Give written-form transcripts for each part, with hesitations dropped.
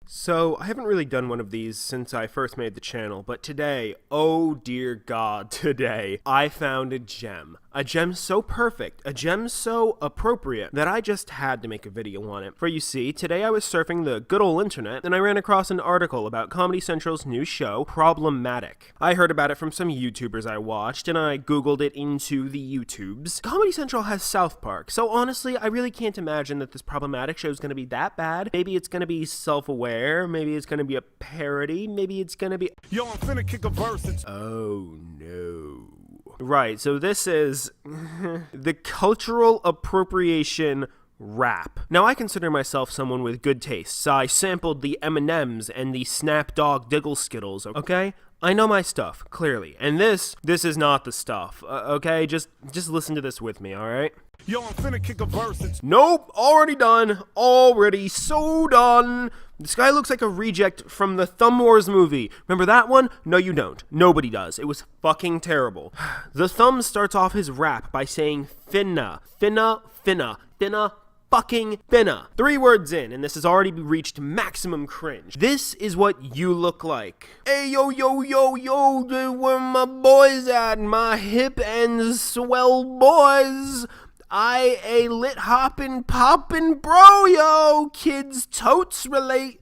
So, I haven't really done one of these since I first made the channel, but today, oh dear God, today, I found a gem. A gem so perfect, a gem so appropriate, that I just had to make a video on it. For you see, today I was surfing the good old internet, and I ran across an article about Comedy Central's new show, Problematic. I heard about it from some YouTubers I watched, and I googled it into the YouTubes. Comedy Central has South Park, so honestly, I really can't imagine that this Problematic show is going to be that bad. Maybe it's going to be self-aware, maybe it's going to be a parody, maybe it's going to be... Yo, I'm finna kick a verse. Oh no. Right, so this is the cultural appropriation rap. Now, I consider myself someone with good tastes. I sampled the M&Ms and the Snap Dog Diggle Skittles, okay? I know my stuff, clearly. And this is not the stuff, okay? Just listen to this with me, alright? Yo, I'm finna kick a verse. Nope, already done. Already so done. This guy looks like a reject from the Thumb Wars movie. Remember that one? No, you don't. Nobody does. It was fucking terrible. The Thumb starts off his rap by saying finna, finna, finna, finna, fucking finna. 3 words in, and this has already reached maximum cringe. This is what you look like. Hey, yo, yo, yo, yo, where my boys at? My hip and swell boys. I a lit hoppin' poppin' bro, yo, kids totes relate.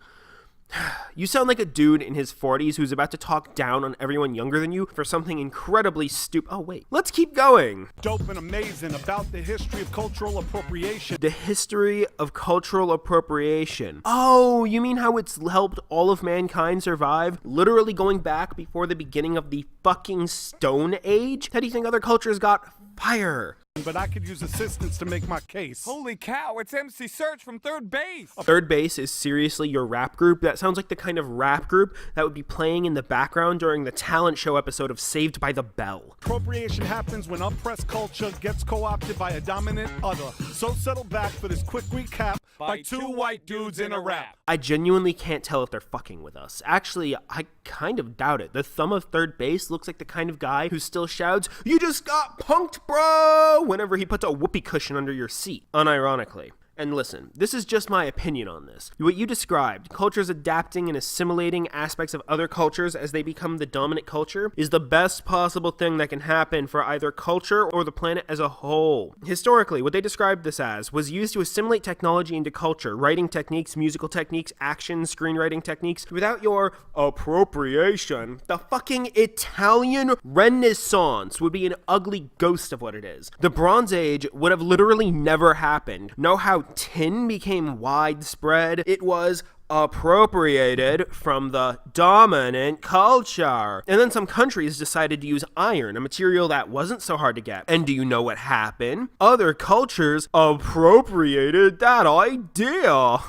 You sound like a dude in his 40s who's about to talk down on everyone younger than you for something incredibly stupid. Oh, wait. Let's keep going. Dope and amazing about the history of cultural appropriation. The history of cultural appropriation. Oh, you mean how it's helped all of mankind survive? Literally going back before the beginning of the fucking Stone Age? How do you think other cultures got fire? But I could use assistance to make my case. Holy cow, it's MC Search from Third Base! Third Base is seriously your rap group? That sounds like the kind of rap group that would be playing in the background during the talent show episode of Saved by the Bell. Appropriation happens when oppressed culture gets co-opted by a dominant other. So settle back for this quick recap by 2 white dudes in a rap. I genuinely can't tell if they're fucking with us. Actually, I kind of doubt it. The Thumb of Third Base looks like the kind of guy who still shouts, "You just got punked, bro!" whenever he puts a whoopee cushion under your seat, unironically. And listen, this is just my opinion on this. What you described, cultures adapting and assimilating aspects of other cultures as they become the dominant culture, is the best possible thing that can happen for either culture or the planet as a whole. Historically, what they described this as was used to assimilate technology into culture, writing techniques, musical techniques, action, screenwriting techniques, without your appropriation. The fucking Italian Renaissance would be an ugly ghost of what it is. The Bronze Age would have literally never happened. Know how tin became widespread? It was appropriated from the dominant culture. And then some countries decided to use iron, a material that wasn't so hard to get. And do you know what happened? Other cultures appropriated that idea.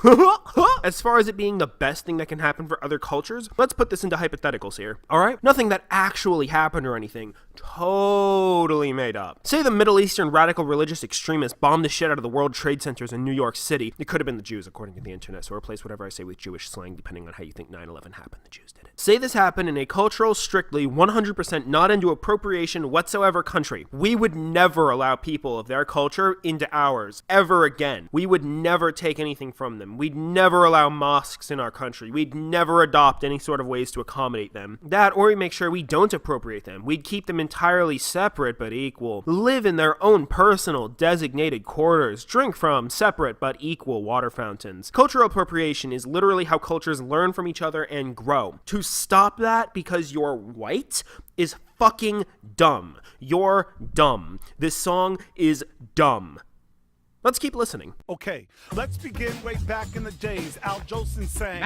As far as it being the best thing that can happen for other cultures, let's put this into hypotheticals here, alright? Nothing that actually happened or anything. Totally made up. Say the Middle Eastern radical religious extremists bombed the shit out of the World Trade Centers in New York City. It could have been the Jews, according to the internet, so replace whatever I say with Jewish slang, depending on how you think 9/11 happened. The Jews did it. Say this happened in a cultural, strictly 100% not into appropriation whatsoever country. We would never allow people of their culture into ours, ever again. We would never take anything from them. We'd never allow mosques in our country. We'd never adopt any sort of ways to accommodate them. That, or we make sure we don't appropriate them. We'd keep them entirely separate but equal. Live in their own personal, designated quarters. Drink from separate but equal water fountains. Cultural appropriation is literally how cultures learn from each other and grow. To stop that because you're white is fucking dumb. You're dumb. This song is dumb. Let's keep listening. Okay, let's begin way back in the days. Al Jolson sang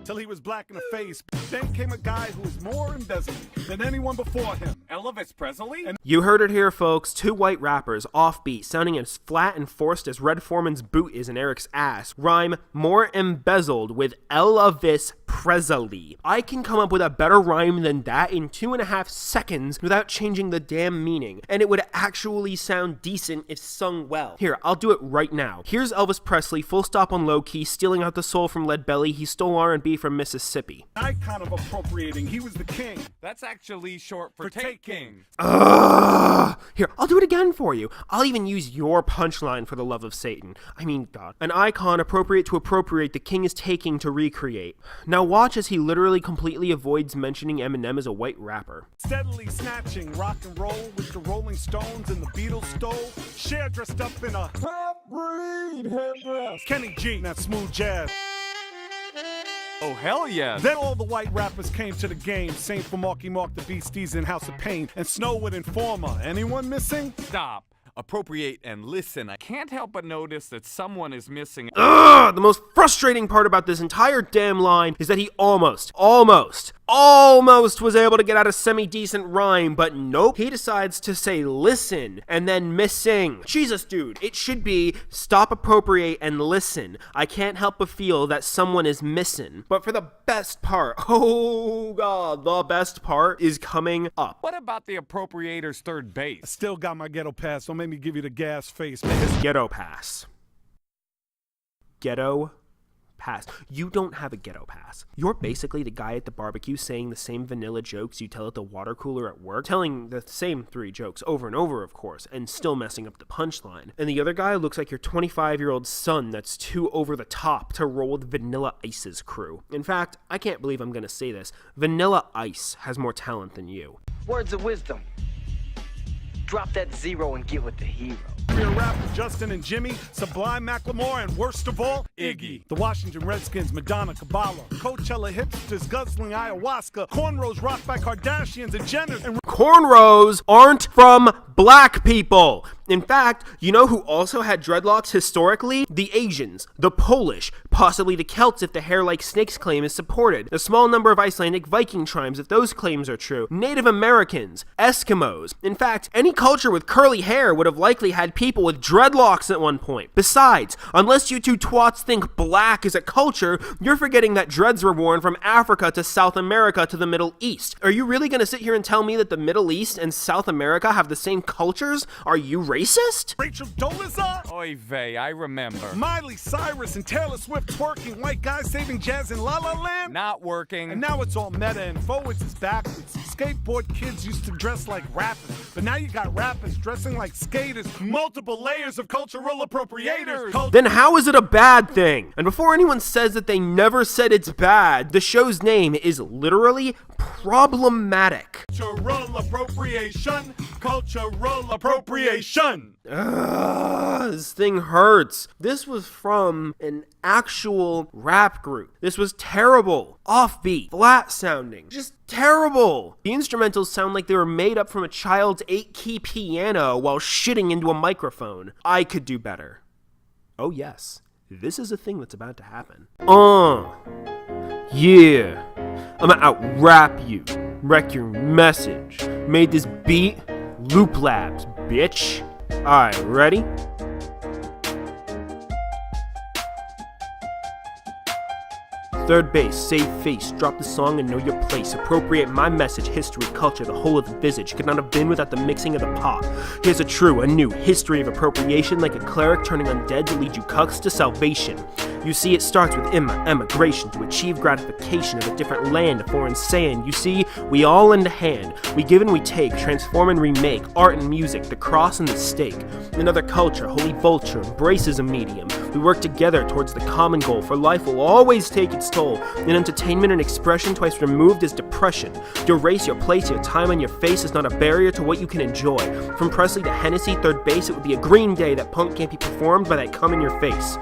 till he was black in the face. Then came a guy who was more embezzled than anyone before him. Elvis Presley? You heard it here, folks. 2 white rappers, offbeat, sounding as flat and forced as Red Foreman's boot is in Eric's ass, rhyme more embezzled with Elvis Presley. I can come up with a better rhyme than that in 2.5 seconds without changing the damn meaning, and it would actually sound decent if sung well. Here, I'll do it right now. Here's Elvis Presley, full stop on low key, stealing out the soul from Lead Belly. He stole R&B from Mississippi. I kind of appropriating. He was the king. That's actually short for taking. breaking. Ugh. Here, I'll do it again for you. I'll even use your punchline for the love of Satan. I mean, God. An icon appropriate to appropriate the king is taking to recreate. Now watch as he literally completely avoids mentioning Eminem as a white rapper. Steadily snatching rock and roll with the Rolling Stones and the Beatles stole. Cher dressed up in a half-breed headdress. Kenny G, that smooth jazz. Oh, hell yes. Then all the white rappers came to the game. Same for Marky Mark, the Beasties, and House of Pain, and Snowwood Informer. Anyone missing? Stop. Appropriate and listen. I can't help but notice that someone is missing. Ugh! The most frustrating part about this entire damn line is that he almost was able to get out a semi-decent rhyme, but nope. He decides to say listen and then missing. Jesus, dude. It should be stop, appropriate, and listen. I can't help but feel that someone is missing. But for the best part, oh God, the best part is coming up. What about the appropriator's third I base? still got my ghetto pass. Don't make me give you the gas face. Ghetto pass. Ghetto pass. You don't have a ghetto pass. You're basically the guy at the barbecue saying the same vanilla jokes you tell at the water cooler at work, telling the same 3 jokes over and over, of course, and still messing up the punchline. And the other guy looks like your 25-year-old son that's too over the top to roll with Vanilla Ice's crew. In fact, I can't believe I'm gonna say this, Vanilla Ice has more talent than you. Words of wisdom. Drop that 0 and get with the hero. Real rappers Justin and Jimmy, Sublime Macklemore, and worst of all, Iggy. The Washington Redskins, Madonna, Kabbalah. Coachella hipsters guzzling ayahuasca. Cornrows rocked by Kardashians and Jenners. And Cornrows aren't from black people. In fact, you know who also had dreadlocks historically? The Asians, the Polish, possibly the Celts if the hair like snakes claim is supported, a small number of Icelandic Viking tribes if those claims are true, Native Americans, Eskimos. In fact, any culture with curly hair would have likely had people with dreadlocks at one point. Besides, unless you two twats think black is a culture, you're forgetting that dreads were worn from Africa to South America to the Middle East. Are you really gonna sit here and tell me that the Middle East and South America have the same cultures? Are you racist? Rachel Dolezal, Oy vey, I remember. Miley Cyrus and Taylor Swift twerking, white guys saving jazz in La La Land. Not working. And now it's all meta and forwards is backwards. Skateboard kids used to dress like rappers, but now you got rappers dressing like skaters. Multiple layers of cultural appropriators. Then how is it a bad thing? And before anyone says that they never said it's bad, the show's name is literally problematic. Cultural appropriation. Cultural appropriation. Ugh, this thing hurts. This was from an actual rap group. This was terrible. Offbeat, flat sounding, just terrible. The instrumentals sound like they were made up from a child's 8-key piano while shitting into a microphone. I could do better. Oh yes, this is a thing that's about to happen. Yeah. I'ma out-rap you, wreck your message. Made this beat, Loop Labs, bitch. Alright, ready? Third base, save face, drop the song and know your place. Appropriate my message, history, culture, the whole of the visage. Could not have been without the mixing of the pot. Here's a true, a new history of appropriation, like a cleric turning undead to lead you cucks to salvation. You see, it starts with emigration to achieve gratification of a different land, a foreign sand. You see, we all lend a hand. We give and we take, transform and remake, art and music, the cross and the stake. Another culture, holy vulture, embraces a medium. We work together towards the common goal, for life will always take its toll. In entertainment and expression, twice removed is depression. Your race, your place, your time, and your face is not a barrier to what you can enjoy. From Presley to Hennessy, third base, it would be a green day that punk can't be performed by that cum in your face.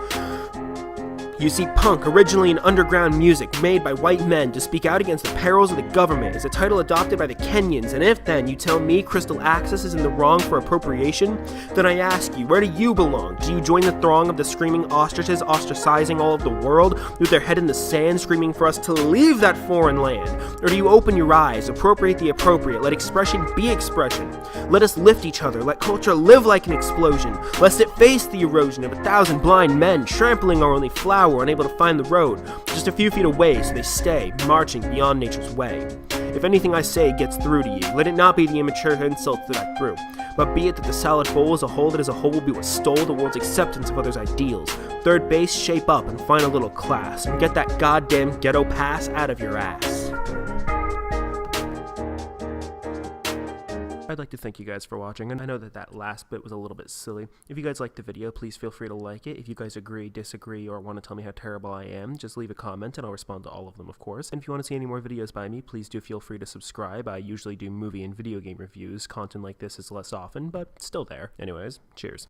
You see, punk, originally an underground music made by white men to speak out against the perils of the government, is a title adopted by the Kenyans, and if then you tell me Crystal Access is in the wrong for appropriation, then I ask you, where do you belong? Do you join the throng of the screaming ostriches ostracizing all of the world, with their head in the sand screaming for us to leave that foreign land? Or do you open your eyes, appropriate the appropriate, let expression be expression? Let us lift each other, let culture live like an explosion, lest it face the erosion of 1,000 blind men trampling our only flower, unable to find the road, just a few feet away, so they stay, marching beyond nature's way. If anything I say gets through to you, let it not be the immature insults that I threw, but be it that the salad bowl as a whole will be what stole the world's acceptance of others' ideals. Third base, shape up and find a little class, and get that goddamn ghetto pass out of your ass. I'd like to thank you guys for watching, and I know that that last bit was a little bit silly. If you guys liked the video, please feel free to like it. If you guys agree, disagree, or want to tell me how terrible I am, just leave a comment and I'll respond to all of them, of course. And if you want to see any more videos by me, please do feel free to subscribe. I usually do movie and video game reviews. Content like this is less often, but still there. Anyways, cheers.